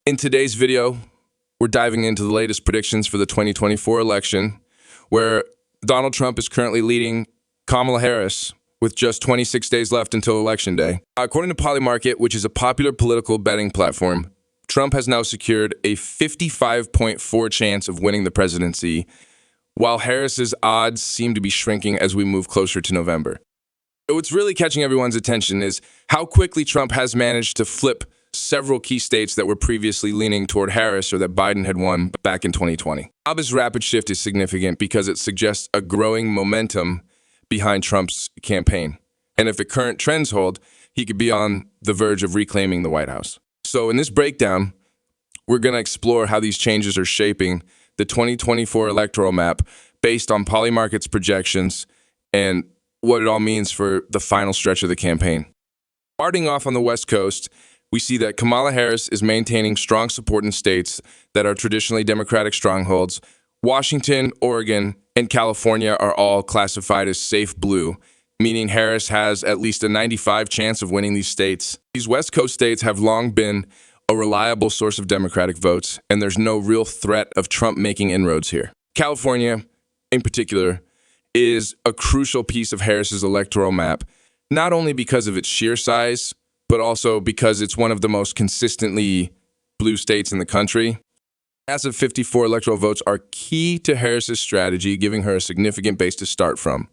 In today's video, we're diving into the latest predictions for the 2024 election, where Donald Trump is currently leading Kamala Harris with just 26 days left until Election Day. According to Polymarket, which is a popular political betting platform, Trump has now secured a 55.4% chance of winning the presidency, while Harris's odds seem to be shrinking as we move closer to November. What's really catching everyone's attention is how quickly Trump has managed to flip several key states that were previously leaning toward Harris or that Biden had won back in 2020. This rapid shift is significant because it suggests a growing momentum behind Trump's campaign. And if the current trends hold, he could be on the verge of reclaiming the White House. So in this breakdown, we're going to explore how these changes are shaping the 2024 electoral map based on Polymarket's projections and what it all means for the final stretch of the campaign. Starting off on the West Coast, we see that Kamala Harris is maintaining strong support in states that are traditionally Democratic strongholds. Washington, Oregon, and California are all classified as safe blue, meaning Harris has at least a 95% chance of winning these states. These West Coast states have long been a reliable source of Democratic votes, and there's no real threat of Trump making inroads here. California, in particular, is a crucial piece of Harris's electoral map, not only because of its sheer size, but also because it's one of the most consistently blue states in the country. Massive 54 electoral votes are key to Harris's strategy, giving her a significant base to start from.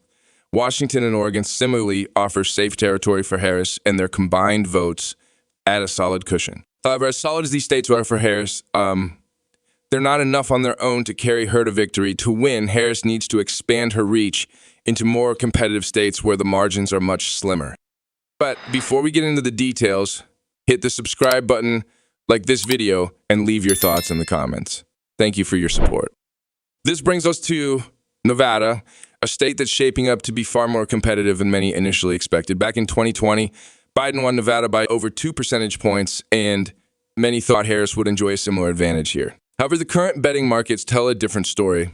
Washington and Oregon similarly offer safe territory for Harris, and their combined votes add a solid cushion. However, as solid as these states are for Harris, they're not enough on their own to carry her to victory. To win, Harris needs to expand her reach into more competitive states where the margins are much slimmer. But before we get into the details, hit the subscribe button, like this video, and leave your thoughts in the comments. Thank you for your support. This brings us to Nevada, a state that's shaping up to be far more competitive than many initially expected. Back in 2020, Biden won Nevada by over 2 percentage points, and many thought Harris would enjoy a similar advantage here. However, the current betting markets tell a different story.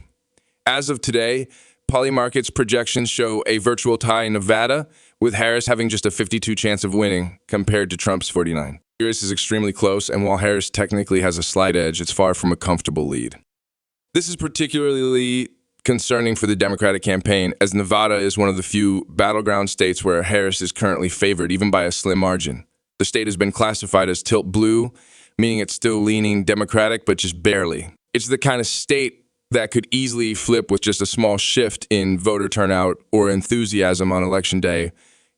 As of today, Polymarket's projections show a virtual tie in Nevada, with Harris having just a 52% chance of winning compared to Trump's 49%. This is extremely close, and while Harris technically has a slight edge, it's far from a comfortable lead. This is particularly concerning for the Democratic campaign, as Nevada is one of the few battleground states where Harris is currently favored, even by a slim margin. The state has been classified as tilt blue, meaning it's still leaning Democratic, but just barely. It's the kind of state that could easily flip with just a small shift in voter turnout or enthusiasm on Election Day.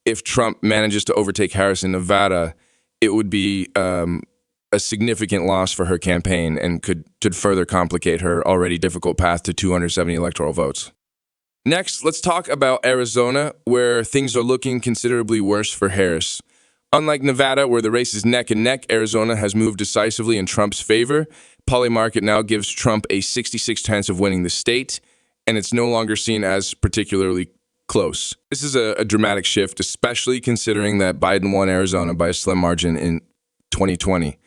If Trump manages to overtake Harris in Nevada, it would be a significant loss for her campaign and could further complicate her already difficult path to 270 electoral votes. Next, let's talk about Arizona, where things are looking considerably worse for Harris. Unlike Nevada, where the race is neck and neck, Arizona has moved decisively in Trump's favor. Polymarket now gives Trump a 66% chance of winning the state, and it's no longer seen as particularly close. This is a dramatic shift, especially considering that Biden won Arizona by a slim margin in 2020,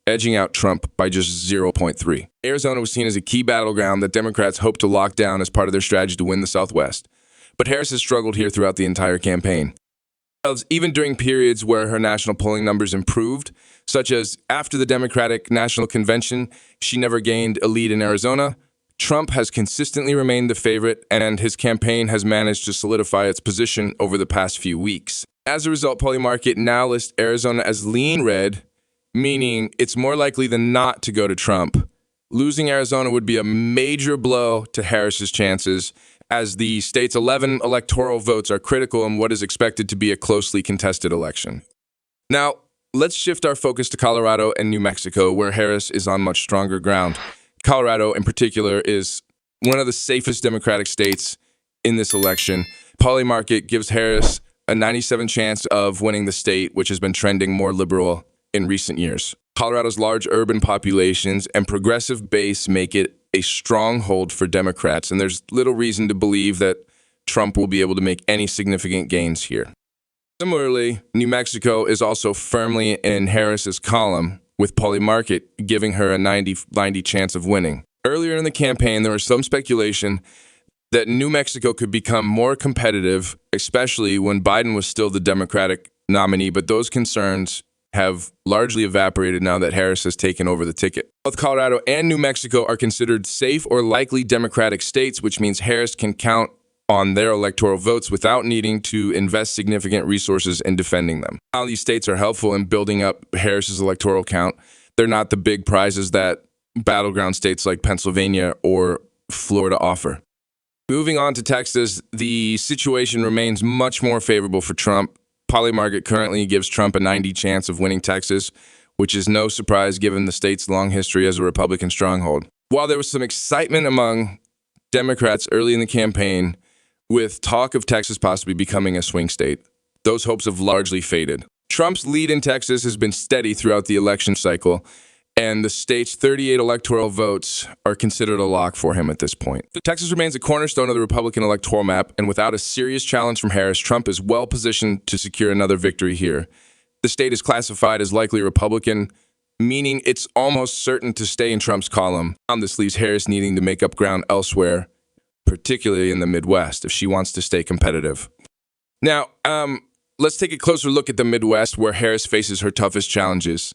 edging out Trump by just 0.3. Arizona was seen as a key battleground that Democrats hoped to lock down as part of their strategy to win the Southwest. But Harris has struggled here throughout the entire campaign. Even during periods where her national polling numbers improved, such as after the Democratic National Convention, she never gained a lead in Arizona. Trump has consistently remained the favorite, and his campaign has managed to solidify its position over the past few weeks. As a result, Polymarket now lists Arizona as lean red, meaning it's more likely than not to go to Trump. Losing Arizona would be a major blow to Harris's chances, as the state's 11 electoral votes are critical in what is expected to be a closely contested election. Now, let's shift our focus to Colorado and New Mexico, where Harris is on much stronger ground. Colorado, in particular, is one of the safest Democratic states in this election. Polymarket gives Harris a 97% chance of winning the state, which has been trending more liberal in recent years. Colorado's large urban populations and progressive base make it a stronghold for Democrats, and there's little reason to believe that Trump will be able to make any significant gains here. Similarly, New Mexico is also firmly in Harris's column, with Polymarket giving her a 90% chance of winning. Earlier in the campaign, there was some speculation that New Mexico could become more competitive, especially when Biden was still the Democratic nominee, but those concerns have largely evaporated now that Harris has taken over the ticket. Both Colorado and New Mexico are considered safe or likely Democratic states, which means Harris can count on their electoral votes without needing to invest significant resources in defending them. While these states are helpful in building up Harris's electoral count, they're not the big prizes that battleground states like Pennsylvania or Florida offer. Moving on to Texas, the situation remains much more favorable for Trump. Polymarket currently gives Trump a 90% chance of winning Texas, which is no surprise given the state's long history as a Republican stronghold. While there was some excitement among Democrats early in the campaign, with talk of Texas possibly becoming a swing state, those hopes have largely faded. Trump's lead in Texas has been steady throughout the election cycle, and the state's 38 electoral votes are considered a lock for him at this point. Texas remains a cornerstone of the Republican electoral map, and without a serious challenge from Harris, Trump is well positioned to secure another victory here. The state is classified as likely Republican, meaning it's almost certain to stay in Trump's column. This leaves Harris needing to make up ground elsewhere, particularly in the Midwest, if she wants to stay competitive. Now, let's take a closer look at the Midwest, where Harris faces her toughest challenges.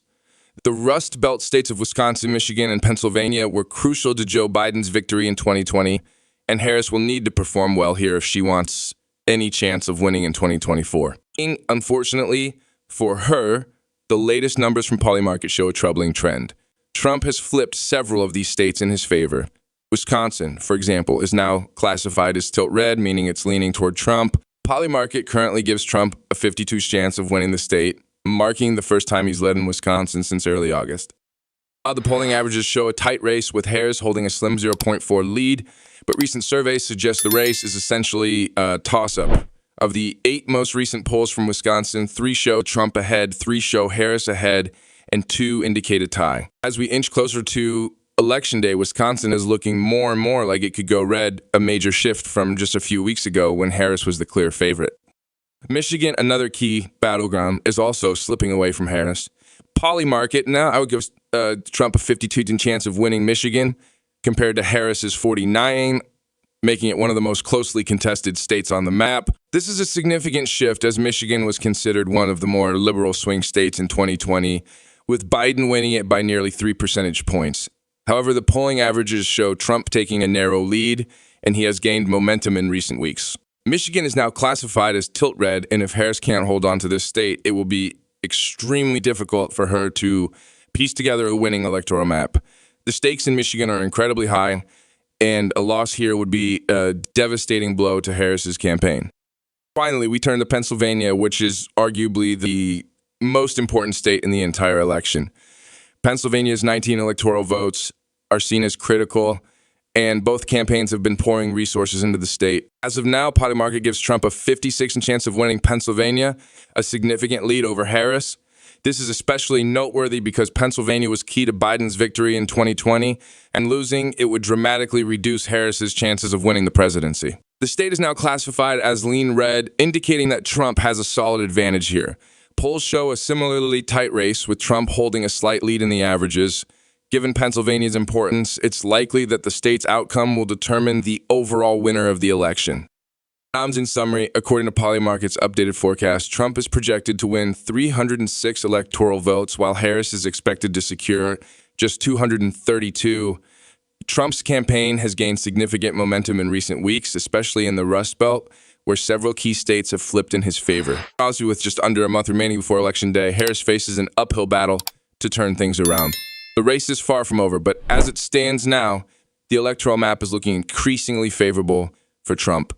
The Rust Belt states of Wisconsin, Michigan, and Pennsylvania were crucial to Joe Biden's victory in 2020, and Harris will need to perform well here if she wants any chance of winning in 2024. Unfortunately for her, the latest numbers from Polymarket show a troubling trend. Trump has flipped several of these states in his favor. Wisconsin, for example, is now classified as tilt red, meaning it's leaning toward Trump. Polymarket currently gives Trump a 52% chance of winning the state, marking the first time he's led in Wisconsin since early August. The polling averages show a tight race, with Harris holding a slim 0.4 lead, but recent surveys suggest the race is essentially a toss-up. Of the 8 most recent polls from Wisconsin, 3 show Trump ahead, 3 show Harris ahead, and 2 indicate a tie. As we inch closer to Election Day, Wisconsin is looking more and more like it could go red, a major shift from just a few weeks ago when Harris was the clear favorite. Michigan, another key battleground, is also slipping away from Harris. Polymarket, now I would give Trump a 52% chance of winning Michigan compared to Harris's 49%, making it one of the most closely contested states on the map. This is a significant shift, as Michigan was considered one of the more liberal swing states in 2020, with Biden winning it by nearly 3 percentage points. However, the polling averages show Trump taking a narrow lead, and he has gained momentum in recent weeks. Michigan is now classified as tilt red, and if Harris can't hold on to this state, it will be extremely difficult for her to piece together a winning electoral map. The stakes in Michigan are incredibly high, and a loss here would be a devastating blow to Harris's campaign. Finally, we turn to Pennsylvania, which is arguably the most important state in the entire election. Pennsylvania's 19 electoral votes are seen as critical, and both campaigns have been pouring resources into the state. As of now, Polymarket gives Trump a 56% chance of winning Pennsylvania, a significant lead over Harris. This is especially noteworthy because Pennsylvania was key to Biden's victory in 2020, and losing it would dramatically reduce Harris's chances of winning the presidency. The state is now classified as lean red, indicating that Trump has a solid advantage here. Polls show a similarly tight race, with Trump holding a slight lead in the averages. Given Pennsylvania's importance, it's likely that the state's outcome will determine the overall winner of the election. In summary, according to Polymarket's updated forecast, Trump is projected to win 306 electoral votes, while Harris is expected to secure just 232. Trump's campaign has gained significant momentum in recent weeks, especially in the Rust Belt, where several key states have flipped in his favor. Obviously, with just under a month remaining before Election Day, Harris faces an uphill battle to turn things around. The race is far from over, but as it stands now, the electoral map is looking increasingly favorable for Trump.